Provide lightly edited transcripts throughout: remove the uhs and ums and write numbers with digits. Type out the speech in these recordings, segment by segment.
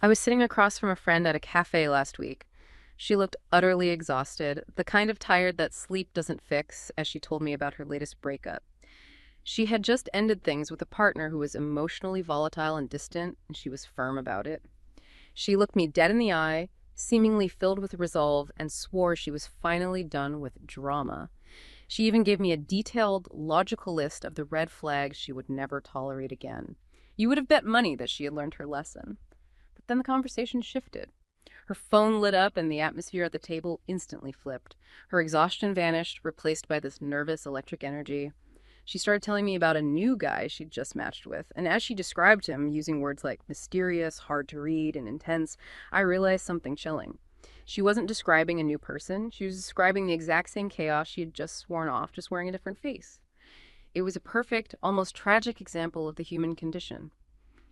I was sitting across from a friend at a cafe last week. She looked utterly exhausted, the kind of tired that sleep doesn't fix, as she told me about her latest breakup. She had just ended things with a partner who was emotionally volatile and distant, and she was firm about it. She looked me dead in the eye, seemingly filled with resolve, and swore she was finally done with drama. She even gave me a detailed, logical list of the red flags she would never tolerate again. You would have bet money that she had learned her lesson. But then the conversation shifted. Her phone lit up and the atmosphere at the table instantly flipped. Her exhaustion vanished, replaced by this nervous electric energy. She started telling me about a new guy she'd just matched with, and as she described him, using words like mysterious, hard to read, and intense, I realized something chilling. She wasn't describing a new person, she was describing the exact same chaos she had just sworn off, just wearing a different face. It was a perfect, almost tragic example of the human condition.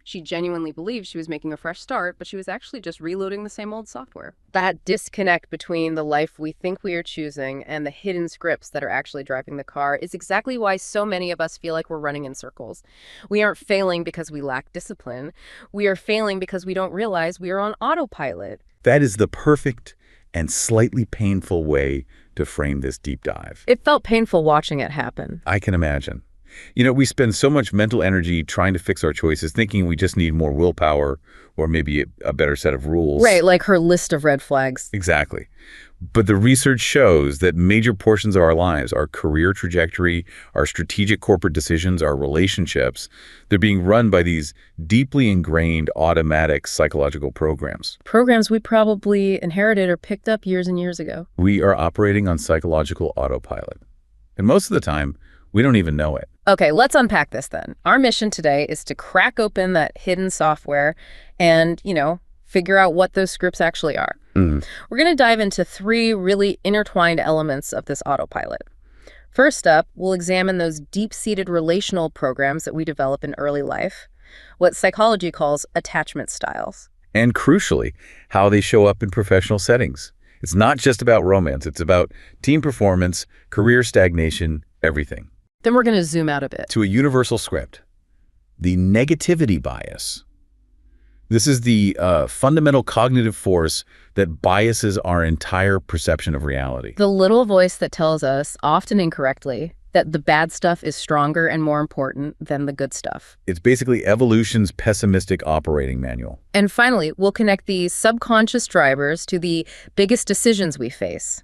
She genuinely believed she was making a fresh start, but she was actually just reloading the same old software. That disconnect between the life we think we are choosing and the hidden scripts that are actually driving the car is exactly why so many of us feel like we're running in circles. We aren't failing because we lack discipline. We are failing because we don't realize we are on autopilot. That is the perfect and slightly painful way to frame this deep dive. It felt painful watching it happen. I can imagine. We spend so much mental energy trying to fix our choices, thinking we just need more willpower or maybe a better set of rules. Right, like her list of red flags. Exactly. But the research shows that major portions of our lives, our career trajectory, our strategic corporate decisions, our relationships, they're being run by these deeply ingrained automatic psychological programs. Programs we probably inherited or picked up years and years ago. We are operating on psychological autopilot. And most of the time, we don't even know it. Okay, let's unpack this then. Our mission today is to crack open that hidden software and, figure out what those scripts actually are. We're going to dive into three really intertwined elements of this autopilot. First up, we'll examine those deep-seated relational programs that we develop in early life, what psychology calls attachment styles. And crucially, how they show up in professional settings. It's not just about romance. It's about team performance, career stagnation, everything. Then we're going to zoom out a bit. To a universal script, the negativity bias. This is the fundamental cognitive force that biases our entire perception of reality. The little voice that tells us, often incorrectly, that the bad stuff is stronger and more important than the good stuff. It's basically evolution's pessimistic operating manual. And finally, we'll connect these subconscious drivers to the biggest decisions we face.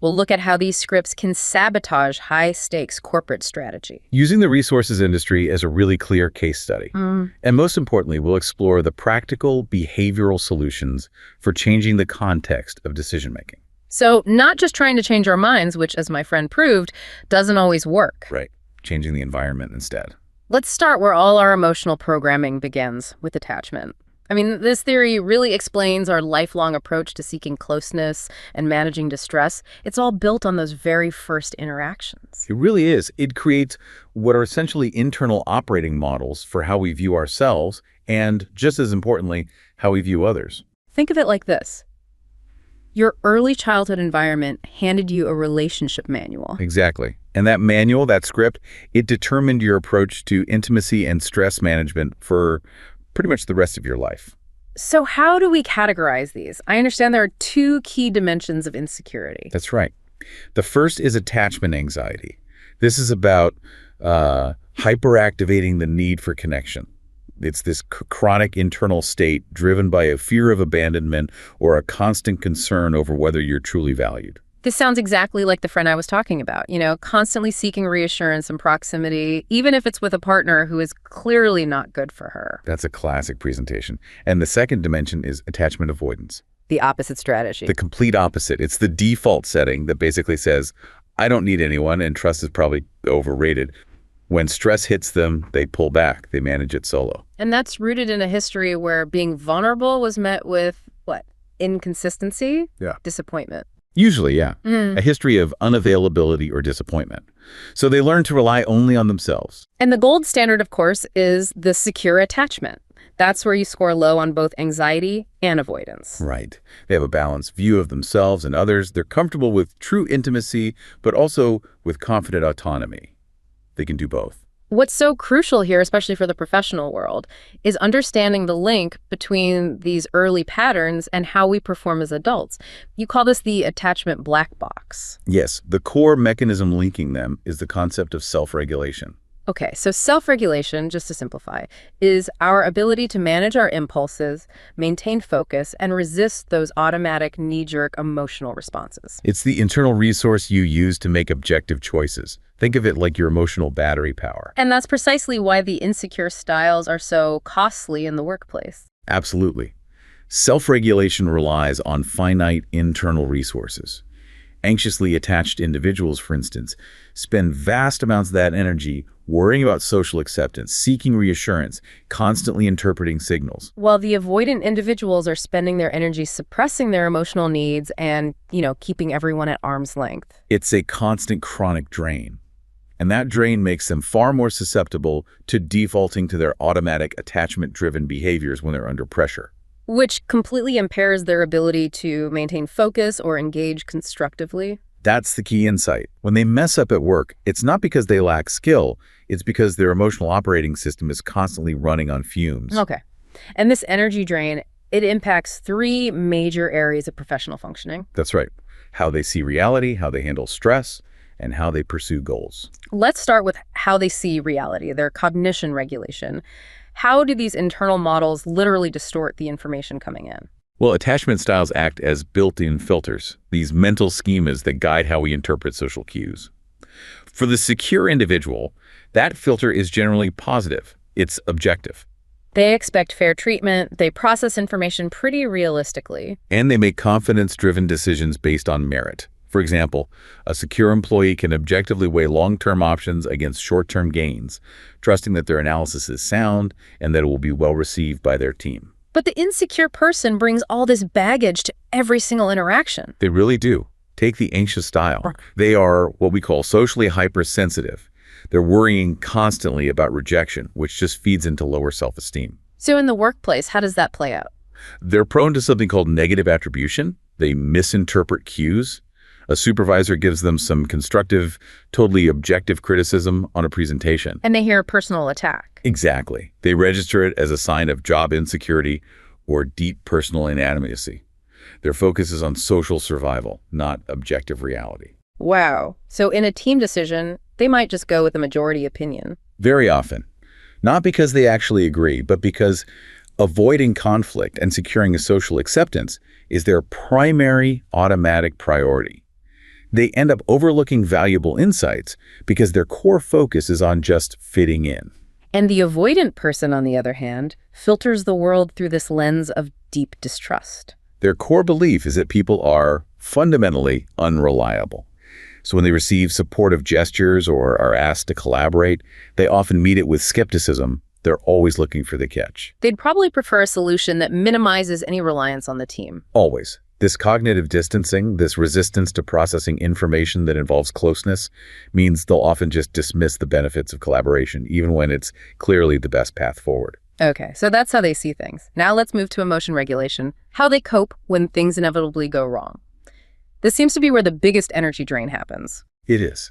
We'll look at how these scripts can sabotage high-stakes corporate strategy. Using the resources industry as a really clear case study. And most importantly, we'll explore the practical behavioral solutions for changing the context of decision-making. So not just trying to change our minds, which, as my friend proved, doesn't always work. Right. Changing the environment instead. Let's start where all our emotional programming begins, with attachment. This theory really explains our lifelong approach to seeking closeness and managing distress. It's all built on those very first interactions. It really is. It creates what are essentially internal operating models for how we view ourselves and, just as importantly, how we view others. Think of it like this. Your early childhood environment handed you a relationship manual. Exactly. And that manual, that script, it determined your approach to intimacy and stress management for pretty much the rest of your life. So how do we categorize these? I understand there are two key dimensions of insecurity. That's right. The first is attachment anxiety. This is about hyperactivating the need for connection. It's this chronic internal state driven by a fear of abandonment or a constant concern over whether you're truly valued. This sounds exactly like the friend I was talking about, constantly seeking reassurance and proximity, even if it's with a partner who is clearly not good for her. That's a classic presentation. And the second dimension is attachment avoidance. The opposite strategy. The complete opposite. It's the default setting that basically says, I don't need anyone, and trust is probably overrated. When stress hits them, they pull back. They manage it solo. And that's rooted in a history where being vulnerable was met with, what? Inconsistency? Yeah. Disappointment. Usually, yeah. A history of unavailability or disappointment. So they learn to rely only on themselves. And the gold standard, of course, is the secure attachment. That's where you score low on both anxiety and avoidance. Right. They have a balanced view of themselves and others. They're comfortable with true intimacy, but also with confident autonomy. They can do both. What's so crucial here, especially for the professional world, is understanding the link between these early patterns and how we perform as adults. You call this the attachment black box. Yes, the core mechanism linking them is the concept of self-regulation. Okay, so self-regulation, just to simplify, is our ability to manage our impulses, maintain focus, and resist those automatic knee-jerk emotional responses. It's the internal resource you use to make objective choices. Think of it like your emotional battery power. And that's precisely why the insecure styles are so costly in the workplace. Absolutely. Self-regulation relies on finite internal resources. Anxiously attached individuals, for instance, spend vast amounts of that energy worrying about social acceptance, seeking reassurance, constantly interpreting signals. While the avoidant individuals are spending their energy suppressing their emotional needs and, keeping everyone at arm's length. It's a constant chronic drain. And that drain makes them far more susceptible to defaulting to their automatic attachment-driven behaviors when they're under pressure. Which completely impairs their ability to maintain focus or engage constructively. That's the key insight. When they mess up at work, it's not because they lack skill, it's because their emotional operating system is constantly running on fumes. Okay. And this energy drain, it impacts three major areas of professional functioning. That's right. How they see reality, how they handle stress, and how they pursue goals. Let's start with how they see reality, their cognition regulation. How do these internal models literally distort the information coming in? Well, attachment styles act as built-in filters, these mental schemas that guide how we interpret social cues. For the secure individual, that filter is generally positive. It's objective. They expect fair treatment, they process information pretty realistically. And they make confidence-driven decisions based on merit. For example, a secure employee can objectively weigh long-term options against short-term gains, trusting that their analysis is sound and that it will be well received by their team. But the insecure person brings all this baggage to every single interaction. They really do. Take the anxious style. They are what we call socially hypersensitive. They're worrying constantly about rejection, which just feeds into lower self-esteem. So in the workplace, how does that play out? They're prone to something called negative attribution. They misinterpret cues. A supervisor gives them some constructive, totally objective criticism on a presentation. And they hear a personal attack. Exactly. They register it as a sign of job insecurity or deep personal inadequacy. Their focus is on social survival, not objective reality. Wow. So in a team decision, they might just go with the majority opinion. Very often. Not because they actually agree, but because avoiding conflict and securing a social acceptance is their primary automatic priority. They end up overlooking valuable insights because their core focus is on just fitting in. And the avoidant person, on the other hand, filters the world through this lens of deep distrust. Their core belief is that people are fundamentally unreliable. So when they receive supportive gestures or are asked to collaborate, they often meet it with skepticism. They're always looking for the catch. They'd probably prefer a solution that minimizes any reliance on the team. Always. This cognitive distancing, this resistance to processing information that involves closeness, means they'll often just dismiss the benefits of collaboration, even when it's clearly the best path forward. Okay, so that's how they see things. Now let's move to emotion regulation, how they cope when things inevitably go wrong. This seems to be where the biggest energy drain happens. It is.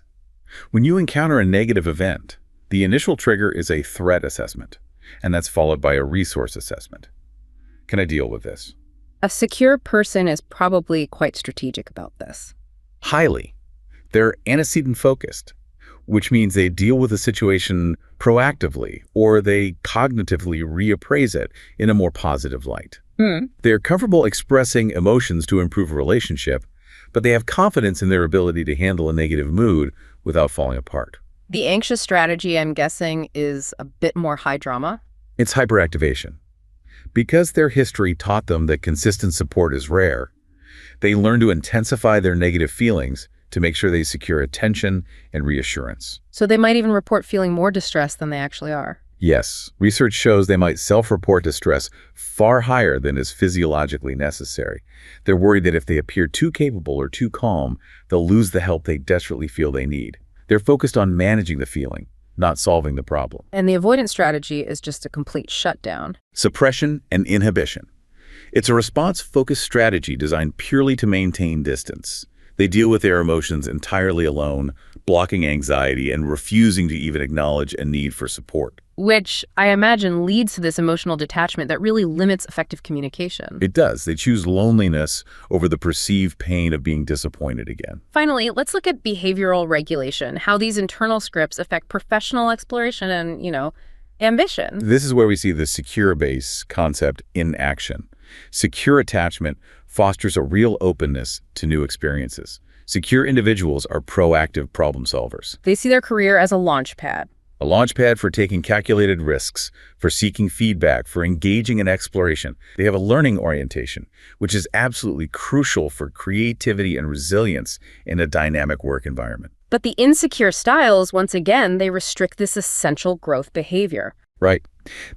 When you encounter a negative event, the initial trigger is a threat assessment, and that's followed by a resource assessment. Can I deal with this? A secure person is probably quite strategic about this. Highly. They're antecedent-focused, which means they deal with the situation proactively, or they cognitively reappraise it in a more positive light. They're comfortable expressing emotions to improve a relationship, but they have confidence in their ability to handle a negative mood without falling apart. The anxious strategy, I'm guessing, is a bit more high drama. It's hyperactivation. Because their history taught them that consistent support is rare, they learn to intensify their negative feelings to make sure they secure attention and reassurance. So they might even report feeling more distressed than they actually are. Yes, research shows they might self-report distress far higher than is physiologically necessary. They're worried that if they appear too capable or too calm, they'll lose the help they desperately feel they need. They're focused on managing the feeling, not solving the problem. And the avoidance strategy is just a complete shutdown. Suppression and inhibition. It's a response-focused strategy designed purely to maintain distance. They deal with their emotions entirely alone, blocking anxiety and refusing to even acknowledge a need for support. Which I imagine leads to this emotional detachment that really limits effective communication. It does. They choose loneliness over the perceived pain of being disappointed again. Finally, let's look at behavioral regulation, how these internal scripts affect professional exploration and, ambition. This is where we see the secure base concept in action. Secure attachment fosters a real openness to new experiences. Secure individuals are proactive problem solvers. They see their career as a launch pad. A launchpad for taking calculated risks, for seeking feedback, for engaging in exploration. They have a learning orientation, which is absolutely crucial for creativity and resilience in a dynamic work environment. But the insecure styles, once again, they restrict this essential growth behavior. Right.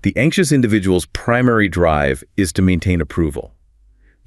The anxious individual's primary drive is to maintain approval.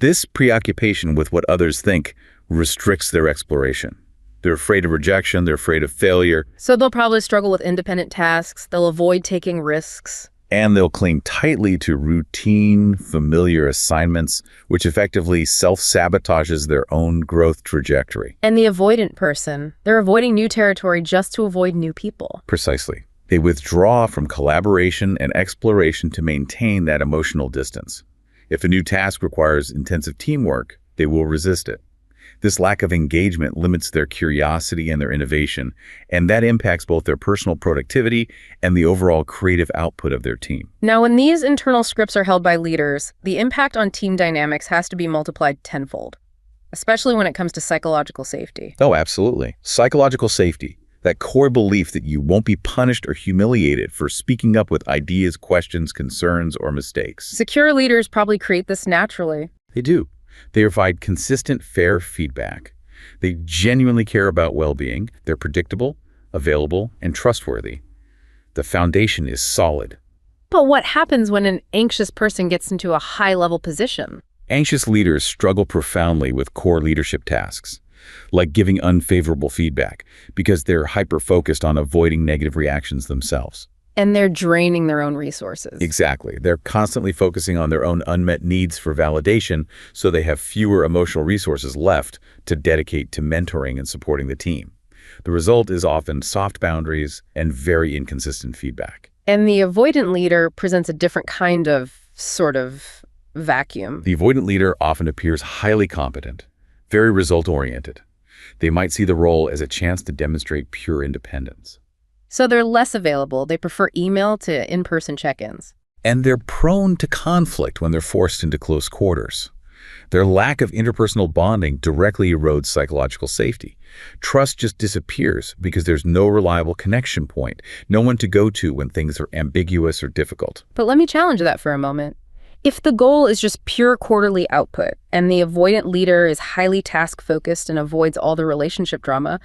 This preoccupation with what others think restricts their exploration. They're afraid of rejection, they're afraid of failure. So they'll probably struggle with independent tasks, they'll avoid taking risks. And they'll cling tightly to routine, familiar assignments, which effectively self-sabotages their own growth trajectory. And the avoidant person, they're avoiding new territory just to avoid new people. Precisely. They withdraw from collaboration and exploration to maintain that emotional distance. If a new task requires intensive teamwork, they will resist it. This lack of engagement limits their curiosity and their innovation, and that impacts both their personal productivity and the overall creative output of their team. Now, when these internal scripts are held by leaders, the impact on team dynamics has to be multiplied tenfold, especially when it comes to psychological safety. Oh, absolutely. Psychological safety, that core belief that you won't be punished or humiliated for speaking up with ideas, questions, concerns, or mistakes. Secure leaders probably create this naturally. They do. They provide consistent, fair feedback. They genuinely care about well-being. They're predictable, available, and trustworthy. The foundation is solid. But what happens when an anxious person gets into a high-level position? Anxious leaders struggle profoundly with core leadership tasks, like giving unfavorable feedback, because they're hyper-focused on avoiding negative reactions themselves. And they're draining their own resources. Exactly. They're constantly focusing on their own unmet needs for validation, so they have fewer emotional resources left to dedicate to mentoring and supporting the team. The result is often soft boundaries and very inconsistent feedback. And the avoidant leader presents a different kind of, vacuum. The avoidant leader often appears highly competent, very result-oriented. They might see the role as a chance to demonstrate pure independence. So they're less available. They prefer email to in-person check-ins. And they're prone to conflict when they're forced into close quarters. Their lack of interpersonal bonding directly erodes psychological safety. Trust just disappears because there's no reliable connection point, no one to go to when things are ambiguous or difficult. But let me challenge that for a moment. If the goal is just pure quarterly output, and the avoidant leader is highly task-focused and avoids all the relationship drama,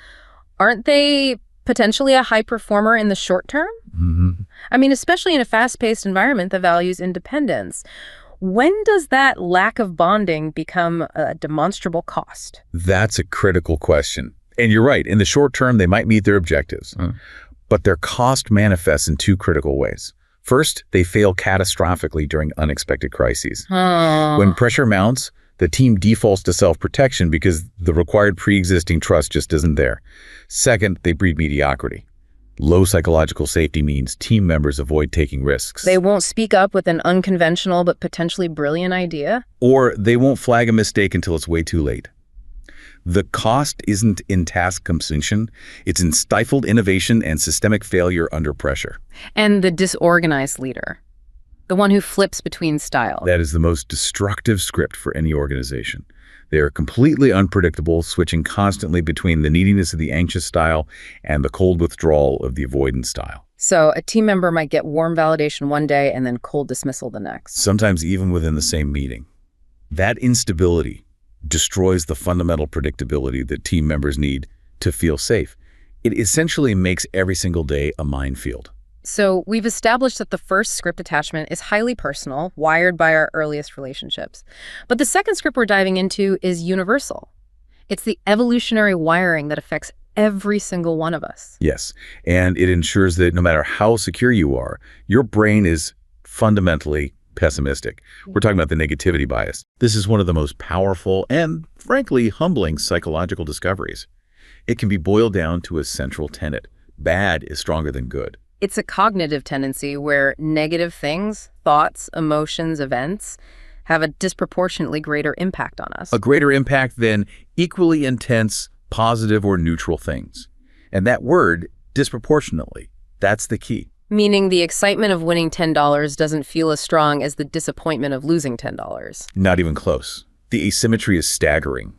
aren't they potentially a high performer in the short term? Mm-hmm. I mean, especially in a fast-paced environment that values independence. When does that lack of bonding become a demonstrable cost? That's a critical question. And you're right, in the short term, they might meet their objectives. But their cost manifests in two critical ways. First, they fail catastrophically during unexpected crises. When pressure mounts, the team defaults to self-protection because the required pre-existing trust just isn't there. Second, they breed mediocrity. Low psychological safety means team members avoid taking risks. They won't speak up with an unconventional but potentially brilliant idea. Or they won't flag a mistake until it's way too late. The cost isn't in task completion, it's in stifled innovation and systemic failure under pressure. And the disorganized leader, the one who flips between styles. That is the most destructive script for any organization. They are completely unpredictable, switching constantly between the neediness of the anxious style and the cold withdrawal of the avoidant style. So a team member might get warm validation one day and then cold dismissal the next. Sometimes even within the same meeting. That instability destroys the fundamental predictability that team members need to feel safe. It essentially makes every single day a minefield. So we've established that the first script attachment is highly personal, wired by our earliest relationships. But the second script we're diving into is universal. It's the evolutionary wiring that affects every single one of us. Yes, and it ensures that no matter how secure you are, your brain is fundamentally pessimistic. We're talking about the negativity bias. This is one of the most powerful and, frankly, humbling psychological discoveries. It can be boiled down to a central tenet. Bad is stronger than good. It's a cognitive tendency where negative things, thoughts, emotions, events, have a disproportionately greater impact on us. A greater impact than equally intense, positive or neutral things. And that word, disproportionately, that's the key. Meaning the excitement of winning $10 doesn't feel as strong as the disappointment of losing $10. Not even close. The asymmetry is staggering.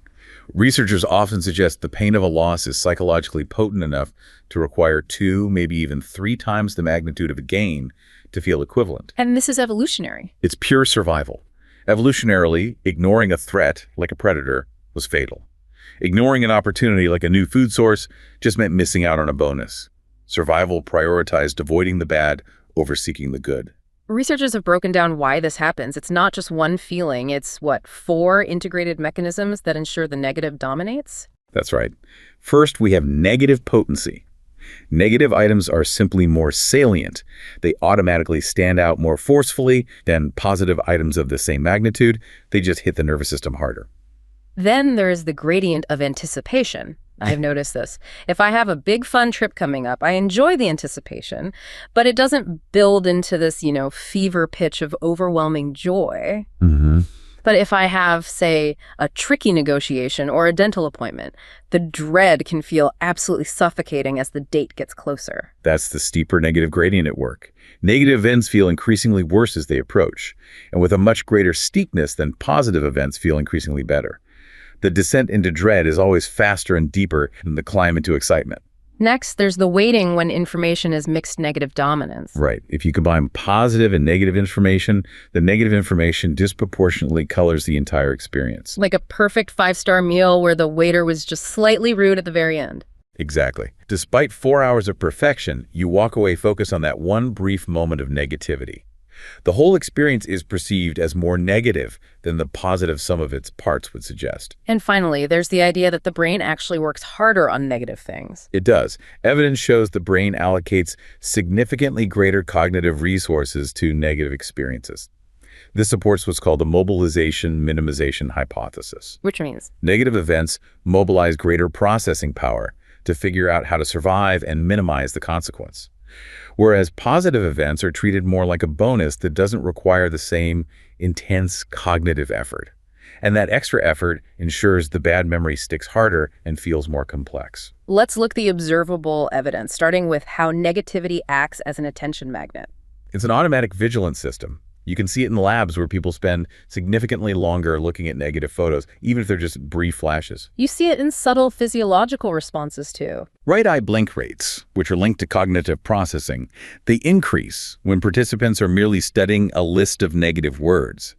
Researchers often suggest the pain of a loss is psychologically potent enough to require 2, maybe even 3 times the magnitude of a gain to feel equivalent. And this is evolutionary. It's pure survival. Evolutionarily, ignoring a threat, like a predator, was fatal. Ignoring an opportunity, like a new food source, just meant missing out on a bonus. Survival prioritized avoiding the bad over seeking the good. Researchers have broken down why this happens. It's not just one feeling. It's, 4 integrated mechanisms that ensure the negative dominates? That's right. First, we have negative potency. Negative items are simply more salient. They automatically stand out more forcefully than positive items of the same magnitude. They just hit the nervous system harder. Then there's the gradient of anticipation. I've noticed this. If I have a big fun trip coming up, I enjoy the anticipation, but it doesn't build into this, fever pitch of overwhelming joy. Mm-hmm. But if I have, say, a tricky negotiation or a dental appointment, the dread can feel absolutely suffocating as the date gets closer. That's the steeper negative gradient at work. Negative events feel increasingly worse as they approach, and with a much greater steepness than positive events feel increasingly better. The descent into dread is always faster and deeper than the climb into excitement. Next, there's the weighting when information is mixed negative dominance. Right. If you combine positive and negative information, the negative information disproportionately colors the entire experience. Like a perfect 5-star meal where the waiter was just slightly rude at the very end. Exactly. Despite 4 hours of perfection, you walk away focused on that one brief moment of negativity. The whole experience is perceived as more negative than the positive sum of its parts would suggest. And finally, there's the idea that the brain actually works harder on negative things. It does. Evidence shows the brain allocates significantly greater cognitive resources to negative experiences. This supports what's called the mobilization-minimization hypothesis. Which means? Negative events mobilize greater processing power to figure out how to survive and minimize the consequence. Whereas positive events are treated more like a bonus that doesn't require the same intense cognitive effort. And that extra effort ensures the bad memory sticks harder and feels more complex. Let's look at the observable evidence, starting with how negativity acts as an attention magnet. It's an automatic vigilance system. You can see it in labs where people spend significantly longer looking at negative photos, even if they're just brief flashes. You see it in subtle physiological responses, too. Right eye blink rates, which are linked to cognitive processing, they increase when participants are merely studying a list of negative words.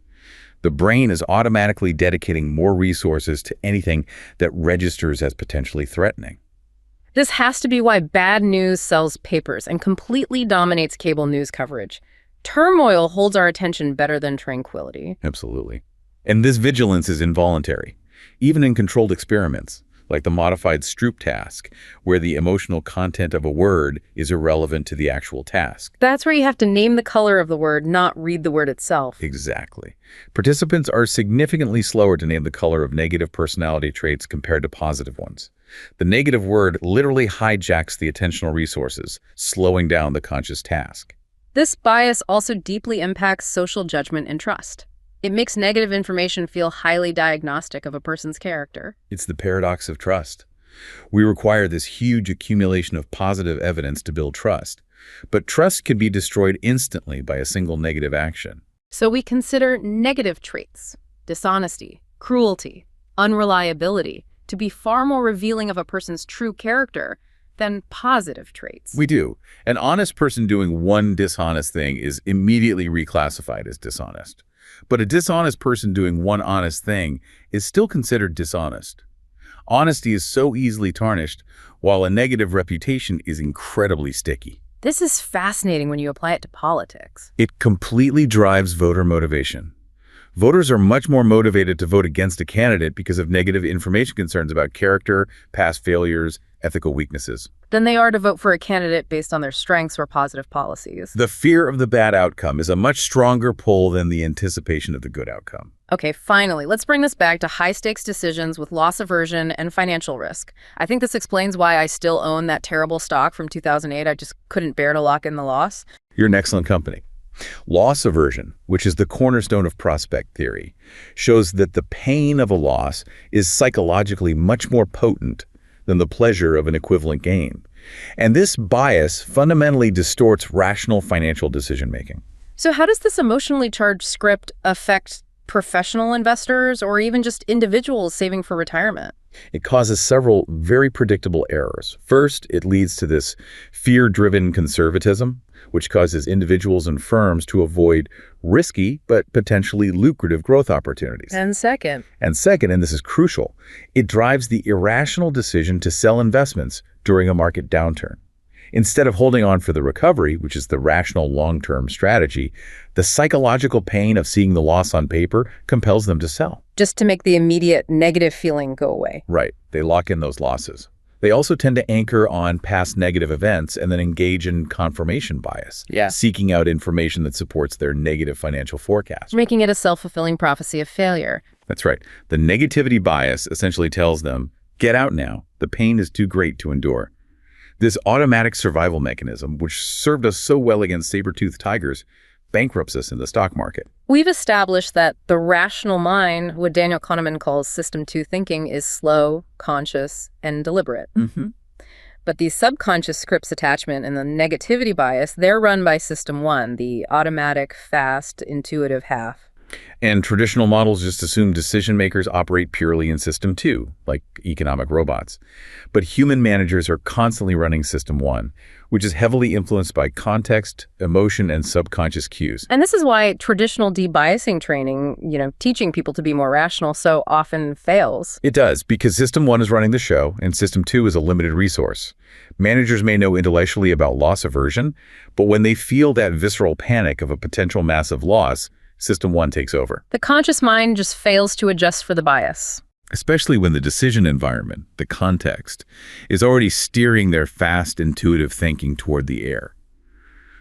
The brain is automatically dedicating more resources to anything that registers as potentially threatening. This has to be why bad news sells papers and completely dominates cable news coverage. Turmoil holds our attention better than tranquility. Absolutely. And this vigilance is involuntary, even in controlled experiments, like the modified Stroop task, where the emotional content of a word is irrelevant to the actual task. That's where you have to name the color of the word, not read the word itself. Exactly. Participants are significantly slower to name the color of negative personality traits compared to positive ones. The negative word literally hijacks the attentional resources, slowing down the conscious task. This bias also deeply impacts social judgment and trust. It makes negative information feel highly diagnostic of a person's character. It's the paradox of trust. We require this huge accumulation of positive evidence to build trust, but trust can be destroyed instantly by a single negative action. So we consider negative traits, dishonesty, cruelty, unreliability, to be far more revealing of a person's true character than positive traits. We do. An honest person doing one dishonest thing is immediately reclassified as dishonest. But a dishonest person doing one honest thing is still considered dishonest. Honesty is so easily tarnished, while a negative reputation is incredibly sticky. This is fascinating when you apply it to politics. It completely drives voter motivation. Voters are much more motivated to vote against a candidate because of negative information concerns about character, past failures, ethical weaknesses. Than they are to vote for a candidate based on their strengths or positive policies. The fear of the bad outcome is a much stronger pull than the anticipation of the good outcome. Okay, finally, let's bring this back to high-stakes decisions with loss aversion and financial risk. I think this explains why I still own that terrible stock from 2008. I just couldn't bear to lock in the loss. You're an excellent company. Loss aversion, which is the cornerstone of prospect theory, shows that the pain of a loss is psychologically much more potent than the pleasure of an equivalent gain. And this bias fundamentally distorts rational financial decision-making. So how does this emotionally charged script affect professional investors or even just individuals saving for retirement? It causes several very predictable errors. First, it leads to this fear-driven conservatism, which causes individuals and firms to avoid risky but potentially lucrative growth opportunities. And second, And second, and this is crucial, it drives the irrational decision to sell investments during a market downturn. Instead of holding on for the recovery, which is the rational long-term strategy, the psychological pain of seeing the loss on paper compels them to sell. just to make the immediate negative feeling go away. Right. They lock in those losses. They also tend to anchor on past negative events and then engage in confirmation bias, seeking out information that supports their negative financial forecast. Making it a self-fulfilling prophecy of failure. That's right. The negativity bias essentially tells them, get out now. The pain is too great to endure. This automatic survival mechanism, which served us so well against saber-toothed tigers, bankrupts us in the stock market. We've established that the rational mind, what Daniel Kahneman calls System 2 thinking, is slow, conscious, and deliberate. But the subconscious scripts attachment and the negativity bias, they're run by System 1, the automatic, fast, intuitive half. And traditional models just assume decision makers operate purely in System 2, like economic robots. But human managers are constantly running System 1, which is heavily influenced by context, emotion, and subconscious cues. And this is why traditional debiasing training, teaching people to be more rational, so often fails. It does, because System 1 is running the show, and System 2 is a limited resource. Managers may know intellectually about loss aversion, but when they feel that visceral panic of a potential massive loss, System 1 takes over. The conscious mind just fails to adjust for the bias. Especially when the decision environment, the context, is already steering their fast, intuitive thinking toward the air.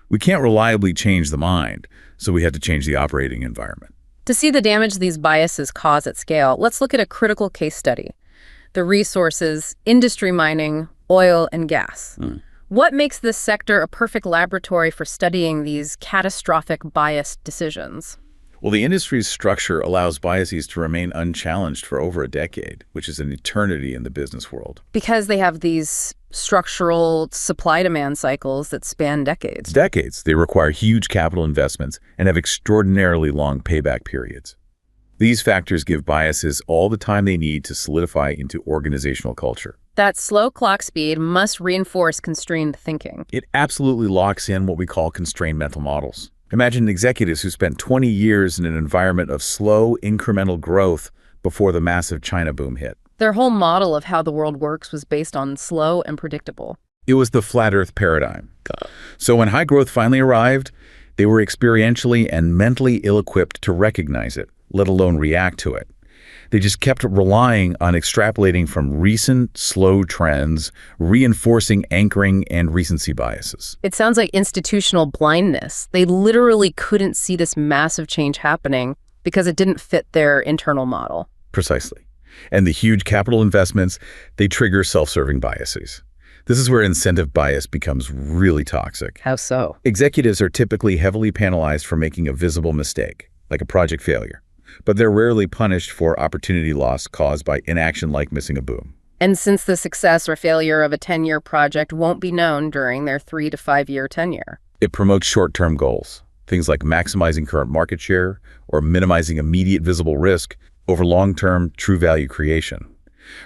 We can't reliably change the mind, so we had to change the operating environment. To see the damage these biases cause at scale, let's look at a critical case study. The resources, industry mining, oil and gas. What makes this sector a perfect laboratory for studying these catastrophic biased decisions? Well, the industry's structure allows biases to remain unchallenged for over a decade, which is an eternity in the business world. Because they have these structural supply-demand cycles that span decades. Decades. They require huge capital investments and have extraordinarily long payback periods. These factors give biases all the time they need to solidify into organizational culture. That slow clock speed must reinforce constrained thinking. It absolutely locks in what we call constrained mental models. Imagine executives who spent 20 years in an environment of slow, incremental growth before the massive China boom hit. Their whole model of how the world works was based on slow and predictable. It was the flat earth paradigm. So when high growth finally arrived, they were experientially and mentally ill-equipped to recognize it, let alone react to it. They just kept relying on extrapolating from recent, slow trends, reinforcing anchoring and recency biases. It sounds like institutional blindness. They literally couldn't see this massive change happening because it didn't fit their internal model. Precisely. And the huge capital investments, they trigger self-serving biases. This is where incentive bias becomes really toxic. How so? Executives are typically heavily penalized for making a visible mistake, like a project failure. But they're rarely punished for opportunity loss caused by inaction like missing a boom. And since the success or failure of a 10-year project won't be known during their 3 to 5 year tenure. It promotes short-term goals, things like maximizing current market share or minimizing immediate visible risk over long-term true value creation.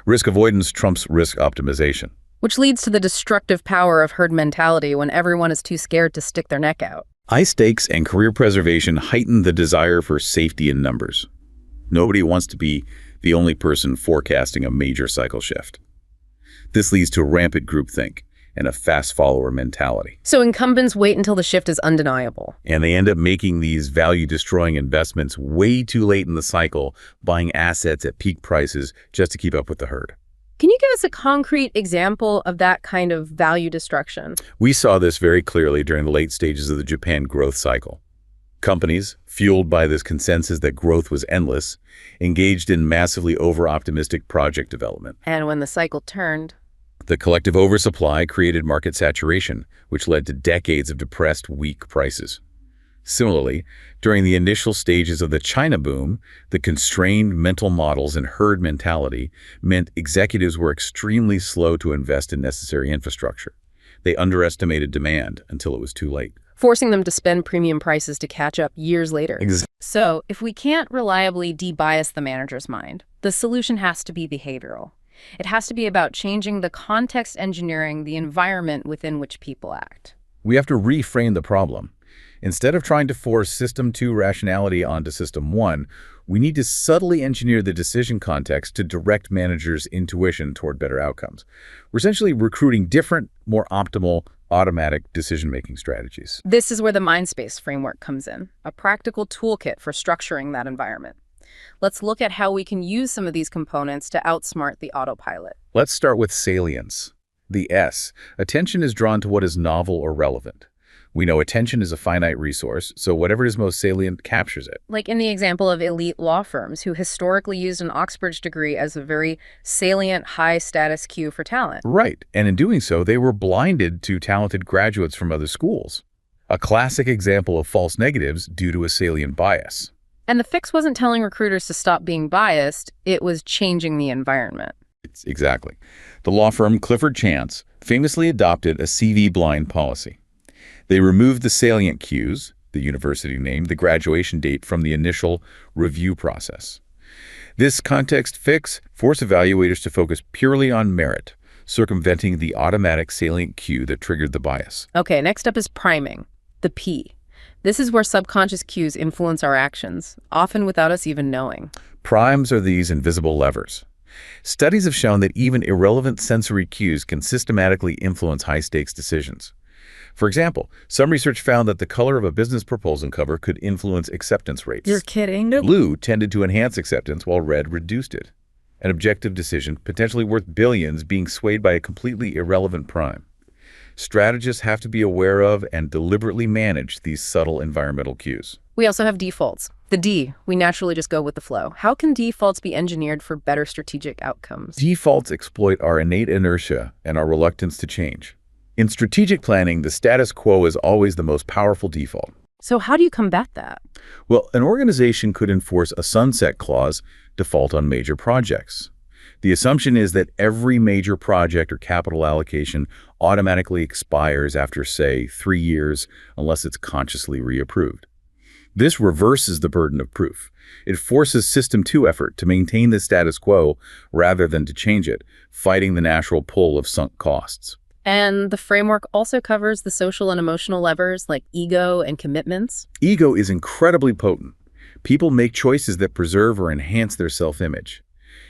Risk avoidance trumps risk optimization. Which leads to the destructive power of herd mentality when everyone is too scared to stick their neck out. High stakes and career preservation heighten the desire for safety in numbers. Nobody wants to be the only person forecasting a major cycle shift. This leads to rampant groupthink and a fast follower mentality. So incumbents wait until the shift is undeniable. And they end up making these value-destroying investments way too late in the cycle, buying assets at peak prices just to keep up with the herd. Can you give us a concrete example of that kind of value destruction? We saw this very clearly during the late stages of the Japan growth cycle. Companies, fueled by this consensus that growth was endless, engaged in massively over-optimistic project development. And when the cycle turned, The collective oversupply created market saturation, which led to decades of depressed, weak prices. Similarly, during the initial stages of the China boom, the constrained mental models and herd mentality meant executives were extremely slow to invest in necessary infrastructure. They underestimated demand until it was too late. forcing them to spend premium prices to catch up years later. Ex- So, if we can't reliably de-bias the manager's mind, the solution has to be behavioral. It has to be about changing the context engineering the environment within which people act. We have to reframe the problem. Instead of trying to force System 2 rationality onto System 1, we need to subtly engineer the decision context to direct managers' intuition toward better outcomes. We're essentially recruiting different, more optimal, automatic decision-making strategies. This is where the Mindspace framework comes in, a practical toolkit for structuring that environment. Let's look at how we can use some of these components to outsmart the autopilot. Let's start with salience. The S. Attention is drawn to what is novel or relevant. We know attention is a finite resource, so whatever is most salient captures it. Like in the example of elite law firms who historically used an Oxbridge degree as a very salient, high-status cue for talent. Right, and in doing so, they were blinded to talented graduates from other schools. A classic example of false negatives due to a salient bias. And the fix wasn't telling recruiters to stop being biased, it was changing the environment. Exactly. The law firm Clifford Chance famously adopted a CV-blind policy. They removed the salient cues, the university name, the graduation date from the initial review process. This context fix forced evaluators to focus purely on merit, circumventing the automatic salient cue that triggered the bias. Okay, next up is priming, the P. This is where subconscious cues influence our actions, often without us even knowing. Primes are these invisible levers. Studies have shown that even irrelevant sensory cues can systematically influence high-stakes decisions. For example, some research found that the color of a business proposal cover could influence acceptance rates. You're kidding? Blue tended to enhance acceptance while red reduced it. An objective decision, potentially worth billions, being swayed by a completely irrelevant prime. Strategists have to be aware of and deliberately manage these subtle environmental cues. We also have defaults. The D, we naturally just go with the flow. How can defaults be engineered for better strategic outcomes? Defaults exploit our innate inertia and our reluctance to change. In strategic planning, the status quo is always the most powerful default. So how do you combat that? Well, an organization could enforce a sunset clause default on major projects. The assumption is that every major project or capital allocation automatically expires after, say, 3 years unless it's consciously reapproved. This reverses the burden of proof. It forces System 2 effort to maintain the status quo rather than to change it, fighting the natural pull of sunk costs. And the framework also covers the social and emotional levers like ego and commitments. Ego is incredibly potent. People make choices that preserve or enhance their self-image.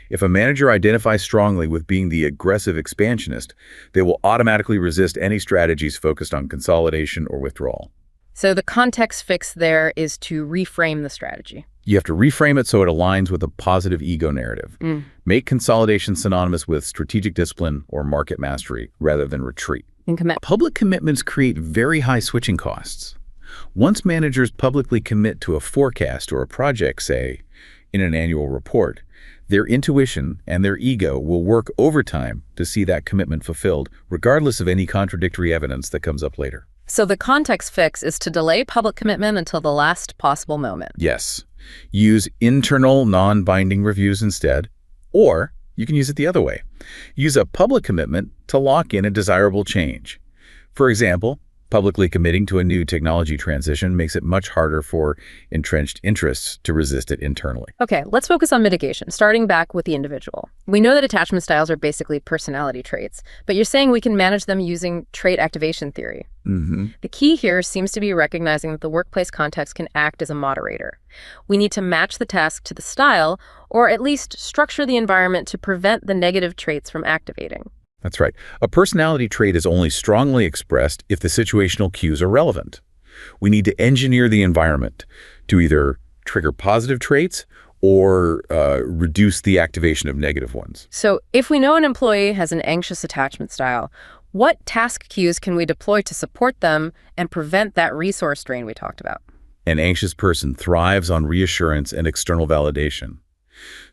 If a manager identifies strongly with being the aggressive expansionist, they will automatically resist any strategies focused on consolidation or withdrawal. So the context fix there is to reframe the strategy. You have to reframe it so it aligns with a positive ego narrative. Make consolidation synonymous with strategic discipline or market mastery rather than retreat. Public commitments create very high switching costs. Once managers publicly commit to a forecast or a project, say, in an annual report, their intuition and their ego will work overtime to see that commitment fulfilled, regardless of any contradictory evidence that comes up later. So the context fix is to delay public commitment until the last possible moment. Yes. Use internal, non-binding reviews instead, or you can use it the other way. Use a public commitment to lock in a desirable change. For example, publicly committing to a new technology transition makes it much harder for entrenched interests to resist it internally. Okay, let's focus on mitigation, starting back with the individual. We know that attachment styles are basically personality traits, but you're saying we can manage them using trait activation theory. The key here seems to be recognizing that the workplace context can act as a moderator. We need to match the task to the style, or at least structure the environment to prevent the negative traits from activating. That's right. A personality trait is only strongly expressed if the situational cues are relevant. We need to engineer the environment to either trigger positive traits or reduce the activation of negative ones. So if we know an employee has an anxious attachment style, what task cues can we deploy to support them and prevent that resource drain we talked about? An anxious person thrives on reassurance and external validation.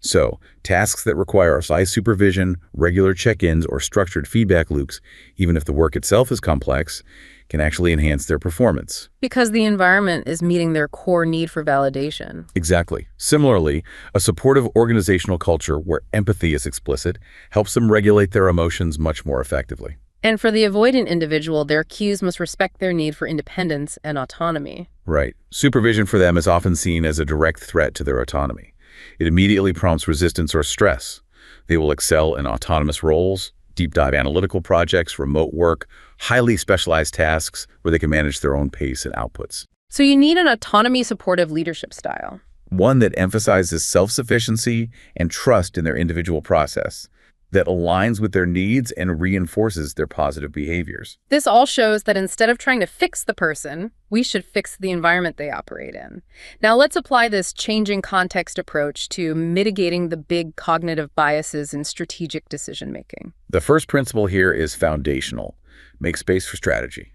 So, tasks that require high supervision, regular check-ins, or structured feedback loops, even if the work itself is complex, can actually enhance their performance. Because the environment is meeting their core need for validation. Exactly. Similarly, a supportive organizational culture where empathy is explicit helps them regulate their emotions much more effectively. And for the avoidant individual, their cues must respect their need for independence and autonomy. Right. Supervision for them is often seen as a direct threat to their autonomy. It immediately prompts resistance or stress. They will excel in autonomous roles, deep dive analytical projects, remote work, highly specialized tasks where they can manage their own pace and outputs. So you need an autonomy-supportive leadership style. One that emphasizes self-sufficiency and trust in their individual process, that aligns with their needs and reinforces their positive behaviors. This all shows that instead of trying to fix the person, we should fix the environment they operate in. Now let's apply this changing context approach to mitigating the big cognitive biases in strategic decision-making. The first principle here is foundational. Make space for strategy.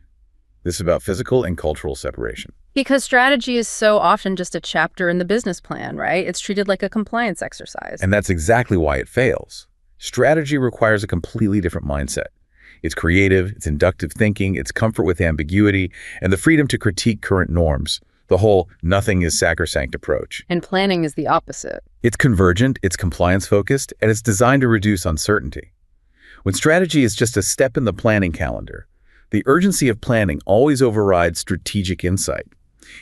This is about physical and cultural separation. Because strategy is so often just a chapter in the business plan, right? It's treated like a compliance exercise. And that's exactly why it fails. Strategy requires a completely different mindset. It's creative, it's inductive thinking, it's comfort with ambiguity, and the freedom to critique current norms, the whole nothing is sacrosanct approach. And planning is the opposite. It's convergent, it's compliance-focused, and it's designed to reduce uncertainty. When strategy is just a step in the planning calendar, the urgency of planning always overrides strategic insight.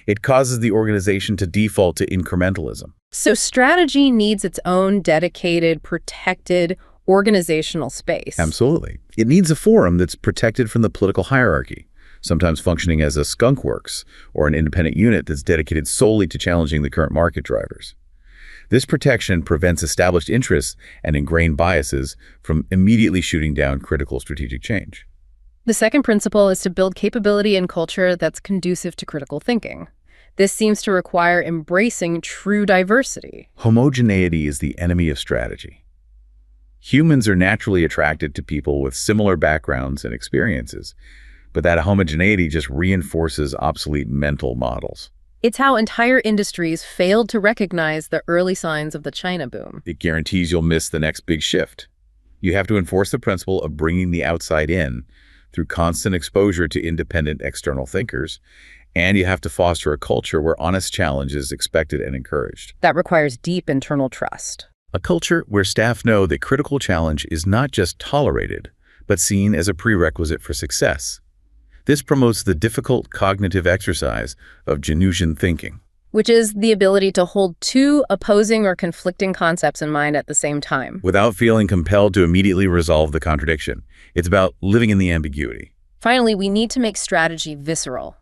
It causes the organization to default to incrementalism. So strategy needs its own dedicated, protected organizational space. Absolutely. It needs a forum that's protected from the political hierarchy, sometimes functioning as a skunk works or an independent unit that's dedicated solely to challenging the current market drivers. This protection prevents established interests and ingrained biases from immediately shooting down critical strategic change. The second principle is to build capability and culture that's conducive to critical thinking. This seems to require embracing true diversity. Homogeneity is the enemy of strategy. Humans are naturally attracted to people with similar backgrounds and experiences, but that homogeneity just reinforces obsolete mental models. It's how entire industries failed to recognize the early signs of the China boom. It guarantees you'll miss the next big shift. You have to enforce the principle of bringing the outside in through constant exposure to independent external thinkers, and you have to foster a culture where honest challenge is expected and encouraged. That requires deep internal trust. A culture where staff know that critical challenge is not just tolerated, but seen as a prerequisite for success. This promotes the difficult cognitive exercise of Janushan thinking, which is the ability to hold two opposing or conflicting concepts in mind at the same time, without feeling compelled to immediately resolve the contradiction. It's about living in the ambiguity. Finally, we need to make strategy visceral.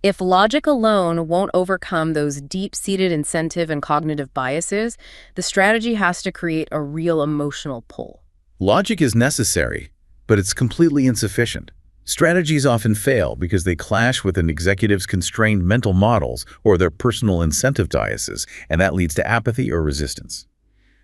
If logic alone won't overcome those deep-seated incentive and cognitive biases, the strategy has to create a real emotional pull. Logic is necessary, but it's completely insufficient. Strategies often fail because they clash with an executive's constrained mental models or their personal incentive biases, and that leads to apathy or resistance.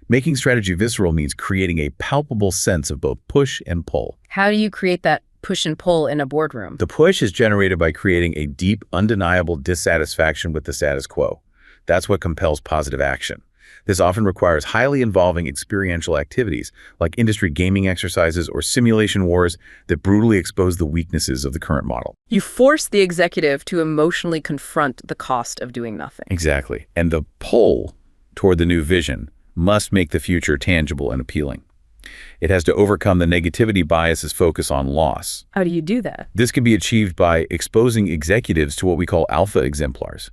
Making strategy visceral means creating a palpable sense of both push and pull. How do you create that push and pull in a boardroom? The push is generated by creating a deep, undeniable dissatisfaction with the status quo. That's what compels positive action. This often requires highly involving experiential activities like industry gaming exercises or simulation wars that brutally expose the weaknesses of the current model. You force the executive to emotionally confront the cost of doing nothing. Exactly. And the pull toward the new vision must make the future tangible and appealing. It has to overcome the negativity bias's focus on loss. How do you do that? This can be achieved by exposing executives to what we call alpha exemplars,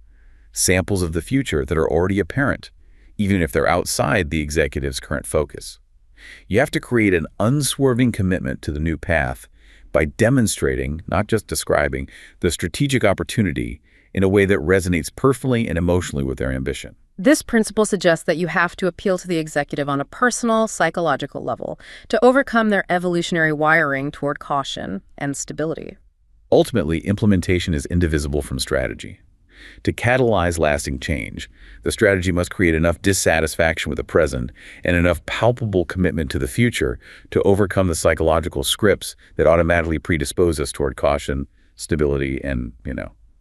samples of the future that are already apparent, even if they're outside the executive's current focus. You have to create an unswerving commitment to the new path by demonstrating, not just describing, the strategic opportunity in a way that resonates personally and emotionally with their ambition. This principle suggests that you have to appeal to the executive on a personal, psychological level to overcome their evolutionary wiring toward caution and stability. Ultimately, implementation is indivisible from strategy. To catalyze lasting change, the strategy must create enough dissatisfaction with the present and enough palpable commitment to the future to overcome the psychological scripts that automatically predispose us toward caution, stability, and,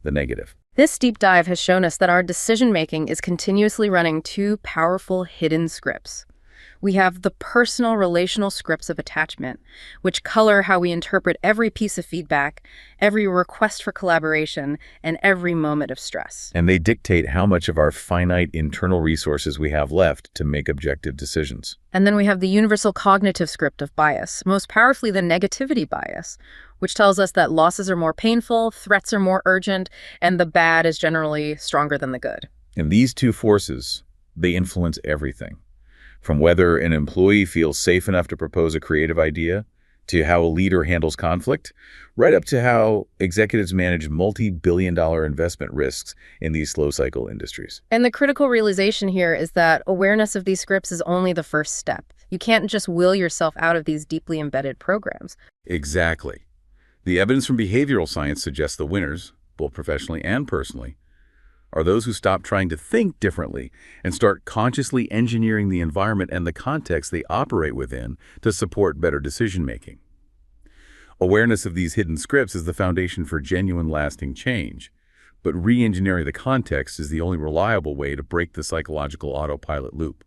the negative. This deep dive has shown us that our decision-making is continuously running two powerful hidden scripts. We have the personal relational scripts of attachment, which color how we interpret every piece of feedback, every request for collaboration, and every moment of stress. And they dictate how much of our finite internal resources we have left to make objective decisions. And then we have the universal cognitive script of bias, most powerfully the negativity bias, which tells us that losses are more painful, threats are more urgent, and the bad is generally stronger than the good. And these two forces, they influence everything. From whether an employee feels safe enough to propose a creative idea, to how a leader handles conflict, right up to how executives manage multi-billion-dollar investment risks in these slow-cycle industries. And the critical realization here is that awareness of these scripts is only the first step. You can't just will yourself out of these deeply embedded programs. Exactly. The evidence from behavioral science suggests the winners, both professionally and personally, are those who stop trying to think differently and start consciously engineering the environment and the context they operate within to support better decision-making. Awareness of these hidden scripts is the foundation for genuine lasting change, but re-engineering the context is the only reliable way to break the psychological autopilot loop.